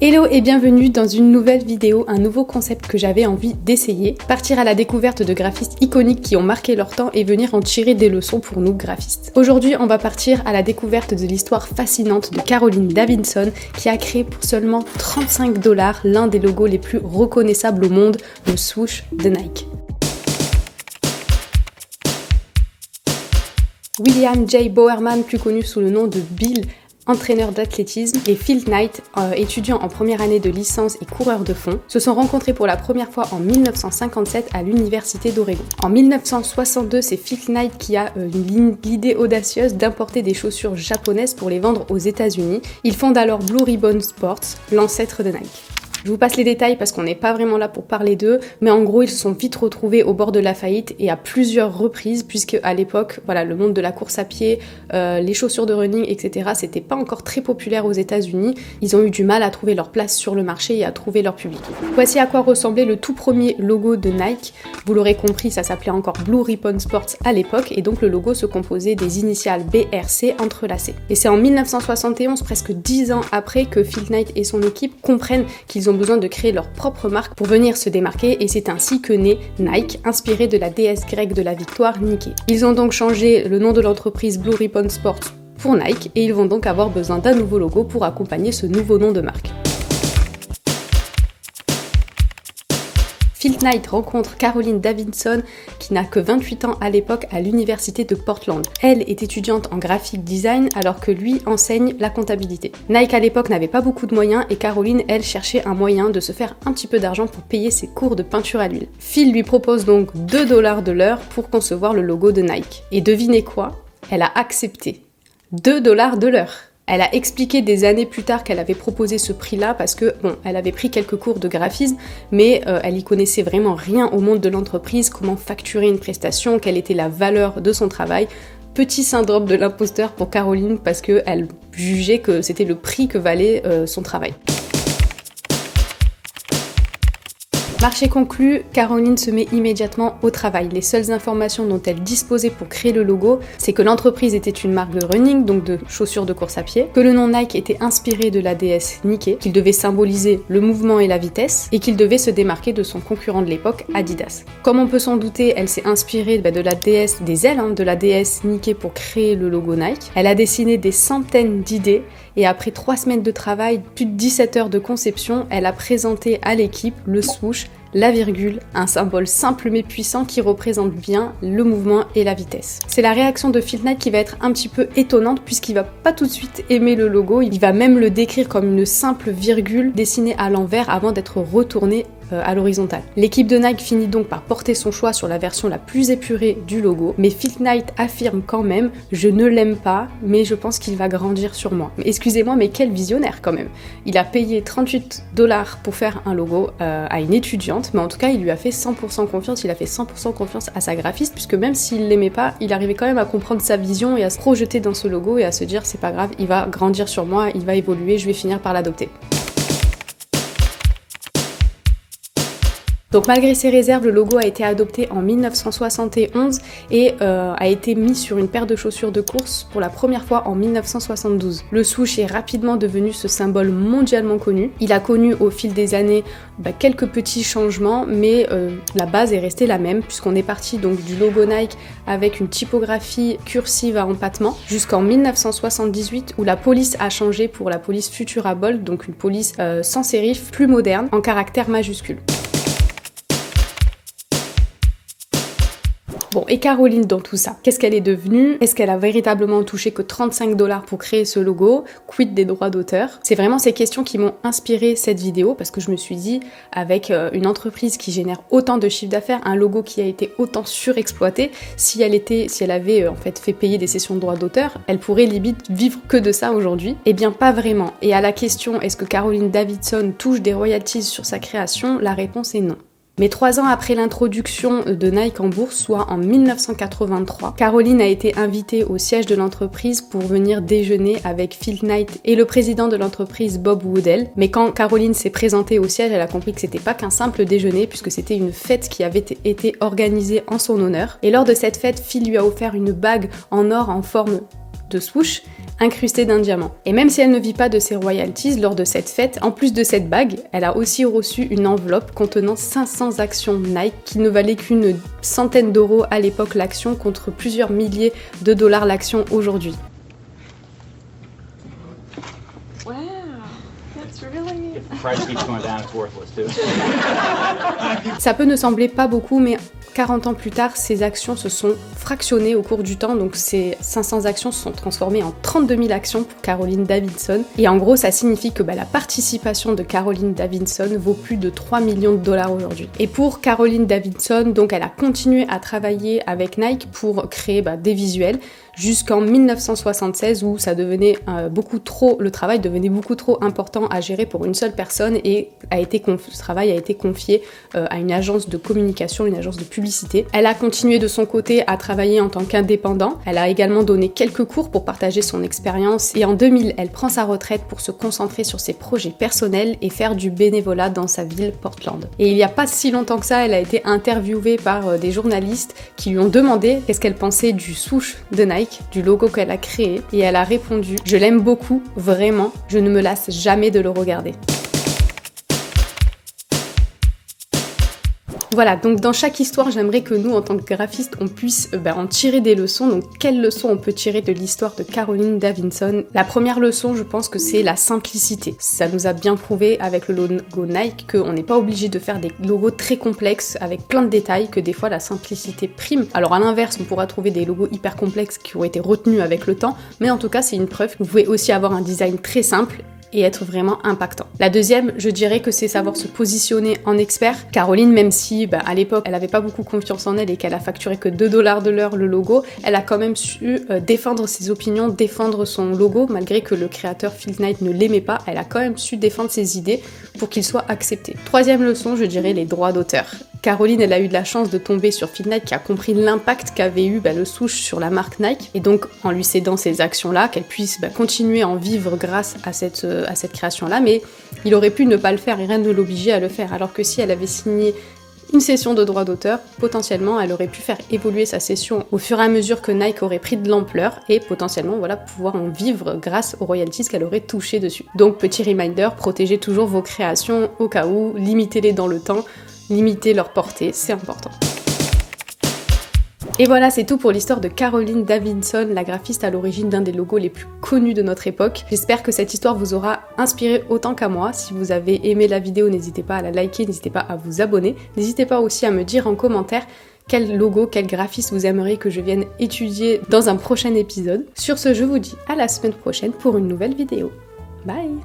Hello et bienvenue dans une nouvelle vidéo, un nouveau concept que j'avais envie d'essayer, partir à la découverte de graphistes iconiques qui ont marqué leur temps et venir en tirer des leçons pour nous graphistes. Aujourd'hui, on va partir à la découverte de l'histoire fascinante de Caroline Davidson qui a créé pour seulement 35 $ l'un des logos les plus reconnaissables au monde, le swoosh de Nike. William J. Bowerman, plus connu sous le nom de Bill, entraîneur d'athlétisme, et Phil Knight, étudiant en première année de licence et coureur de fond, se sont rencontrés pour la première fois en 1957 à l'université d'Oregon. En 1962, c'est Phil Knight qui a l'idée audacieuse d'importer des chaussures japonaises pour les vendre aux États-Unis. Il fonde alors Blue Ribbon Sports, l'ancêtre de Nike. Je vous passe les détails parce qu'on n'est pas vraiment là pour parler d'eux, mais en gros ils se sont vite retrouvés au bord de la faillite et à plusieurs reprises, puisque à l'époque, voilà, le monde de la course à pied, les chaussures de running, etc., c'était pas encore très populaire aux États-Unis. Ils ont eu du mal à trouver leur place sur le marché et à trouver leur public. Voici à quoi ressemblait le tout premier logo de Nike. Vous l'aurez compris, ça s'appelait encore Blue Ribbon Sports à l'époque, et donc le logo se composait des initiales BRC entrelacées. Et c'est en 1971, presque 10 ans après, que Phil Knight et son équipe comprennent qu'ils ont besoin de créer leur propre marque pour venir se démarquer, et c'est ainsi que naît Nike, inspiré de la déesse grecque de la victoire, Nike. Ils ont donc changé le nom de l'entreprise Blue Ribbon Sports pour Nike, et ils vont donc avoir besoin d'un nouveau logo pour accompagner ce nouveau nom de marque. Phil Knight rencontre Caroline Davidson, qui n'a que 28 ans à l'époque, à l'université de Portland. Elle est étudiante en graphic design alors que lui enseigne la comptabilité. Nike à l'époque n'avait pas beaucoup de moyens et Caroline, elle, cherchait un moyen de se faire un petit peu d'argent pour payer ses cours de peinture à l'huile. Phil lui propose donc 2 $ de l'heure pour concevoir le logo de Nike. Et devinez quoi ? Elle a accepté. 2 $ de l'heure. Elle a expliqué des années plus tard qu'elle avait proposé ce prix-là parce que, elle avait pris quelques cours de graphisme, mais elle y connaissait vraiment rien au monde de l'entreprise, comment facturer une prestation, quelle était la valeur de son travail. Petit syndrome de l'imposteur pour Caroline parce qu'elle jugeait que c'était le prix que valait son travail. Marché conclu, Caroline se met immédiatement au travail. Les seules informations dont elle disposait pour créer le logo, c'est que l'entreprise était une marque de running, donc de chaussures de course à pied, que le nom Nike était inspiré de la déesse Nike, qu'il devait symboliser le mouvement et la vitesse, et qu'il devait se démarquer de son concurrent de l'époque, Adidas. Comme on peut s'en douter, elle s'est inspirée de la déesse, des ailes de la déesse Nike pour créer le logo Nike. Elle a dessiné des centaines d'idées, et après 3 semaines de travail, plus de 17 heures de conception, elle a présenté à l'équipe le swoosh, la virgule, un symbole simple mais puissant qui représente bien le mouvement et la vitesse. C'est la réaction de Phil Knight qui va être un petit peu étonnante puisqu'il va pas tout de suite aimer le logo, il va même le décrire comme une simple virgule dessinée à l'envers avant d'être retournée à l'horizontale. L'équipe de Nike finit donc par porter son choix sur la version la plus épurée du logo, mais Phil Knight affirme quand même « Je ne l'aime pas, mais je pense qu'il va grandir sur moi ». Excusez-moi, mais quel visionnaire quand même. Il a payé 38 $ pour faire un logo à une étudiante, mais en tout cas il lui a fait 100% confiance, il a fait 100% confiance à sa graphiste, puisque même s'il l'aimait pas, il arrivait quand même à comprendre sa vision et à se projeter dans ce logo et à se dire c'est pas grave, il va grandir sur moi, il va évoluer, je vais finir par l'adopter. Donc malgré ces réserves, le logo a été adopté en 1971 et a été mis sur une paire de chaussures de course pour la première fois en 1972. Le swoosh est rapidement devenu ce symbole mondialement connu. Il a connu au fil des années quelques petits changements, mais la base est restée la même puisqu'on est parti donc du logo Nike avec une typographie cursive à empattement jusqu'en 1978 où la police a changé pour la police Futura Bold, donc une police sans sérif, plus moderne, en caractères majuscules. Bon, et Caroline dans tout ça, qu'est-ce qu'elle est devenue ? Est-ce qu'elle a véritablement touché que 35 $ pour créer ce logo ? Quid des droits d'auteur ? C'est vraiment ces questions qui m'ont inspiré cette vidéo parce que je me suis dit, avec une entreprise qui génère autant de chiffre d'affaires, un logo qui a été autant surexploité, si elle avait en fait fait payer des cessions de droits d'auteur, elle pourrait limite vivre que de ça aujourd'hui. Eh bien pas vraiment. Et à la question, est-ce que Caroline Davidson touche des royalties sur sa création ? La réponse est non. Mais 3 ans après l'introduction de Nike en bourse, soit en 1983, Caroline a été invitée au siège de l'entreprise pour venir déjeuner avec Phil Knight et le président de l'entreprise Bob Woodell. Mais quand Caroline s'est présentée au siège, elle a compris que c'était pas qu'un simple déjeuner puisque c'était une fête qui avait été organisée en son honneur. Et lors de cette fête, Phil lui a offert une bague en or en forme de swoosh, incrustée d'un diamant. Et même si elle ne vit pas de ses royalties lors de cette fête, en plus de cette bague, elle a aussi reçu une enveloppe contenant 500 actions Nike qui ne valaient qu'une centaine d'euros à l'époque l'action contre plusieurs milliers de dollars l'action aujourd'hui. Wow, that's really... Price keeps going down, it's worthless too. Ça peut ne sembler pas beaucoup, mais 40 ans plus tard, ces actions se sont fractionnées au cours du temps, donc ces 500 actions se sont transformées en 32 000 actions pour Caroline Davidson. Et en gros, ça signifie que la participation de Caroline Davidson vaut plus de 3 millions de dollars aujourd'hui. Et pour Caroline Davidson, donc elle a continué à travailler avec Nike pour créer des visuels, jusqu'en 1976 où ça devenait le travail devenait beaucoup trop important à gérer pour une seule personne et ce travail a été confié à une agence de communication, une agence de publicité. Elle a continué de son côté à travailler en tant qu'indépendant. Elle a également donné quelques cours pour partager son expérience et en 2000, elle prend sa retraite pour se concentrer sur ses projets personnels et faire du bénévolat dans sa ville, Portland. Et il n'y a pas si longtemps que ça, elle a été interviewée par des journalistes qui lui ont demandé qu'est-ce qu'elle pensait du swoosh de Nike, du logo qu'elle a créé, et elle a répondu « Je l'aime beaucoup, vraiment, je ne me lasse jamais de le regarder ». Voilà, donc dans chaque histoire, j'aimerais que nous, en tant que graphistes, on puisse en tirer des leçons. Donc, quelles leçons on peut tirer de l'histoire de Caroline Davidson? La première leçon, je pense que c'est la simplicité. Ça nous a bien prouvé avec le logo Nike qu'on n'est pas obligé de faire des logos très complexes avec plein de détails, que des fois la simplicité prime. Alors à l'inverse, on pourra trouver des logos hyper complexes qui ont été retenus avec le temps, mais en tout cas, c'est une preuve que vous pouvez aussi avoir un design très simple et être vraiment impactant. La deuxième, je dirais que c'est savoir se positionner en expert. Caroline, même si à l'époque elle avait pas beaucoup confiance en elle et qu'elle a facturé que 2 $ de l'heure le logo, elle a quand même su défendre ses opinions, défendre son logo, malgré que le créateur Phil Knight ne l'aimait pas, elle a quand même su défendre ses idées pour qu'il soit accepté. Troisième leçon, je dirais les droits d'auteur. Caroline, elle a eu de la chance de tomber sur Phil Knight qui a compris l'impact qu'avait eu le swoosh sur la marque Nike, et donc en lui cédant ces actions-là, qu'elle puisse continuer à en vivre grâce à cette création-là, mais il aurait pu ne pas le faire et rien ne l'obligeait à le faire, alors que si elle avait signé une cession de droits d'auteur, potentiellement elle aurait pu faire évoluer sa cession au fur et à mesure que Nike aurait pris de l'ampleur et potentiellement pouvoir en vivre grâce aux royalties qu'elle aurait touché dessus. Donc petit reminder, protégez toujours vos créations au cas où, limitez-les dans le temps, limitez leur portée, c'est important. Et voilà, c'est tout pour l'histoire de Caroline Davidson, la graphiste à l'origine d'un des logos les plus connus de notre époque. J'espère que cette histoire vous aura inspiré autant qu'à moi. Si vous avez aimé la vidéo, n'hésitez pas à la liker, n'hésitez pas à vous abonner. N'hésitez pas aussi à me dire en commentaire quel logo, quel graphiste vous aimeriez que je vienne étudier dans un prochain épisode. Sur ce, je vous dis à la semaine prochaine pour une nouvelle vidéo. Bye!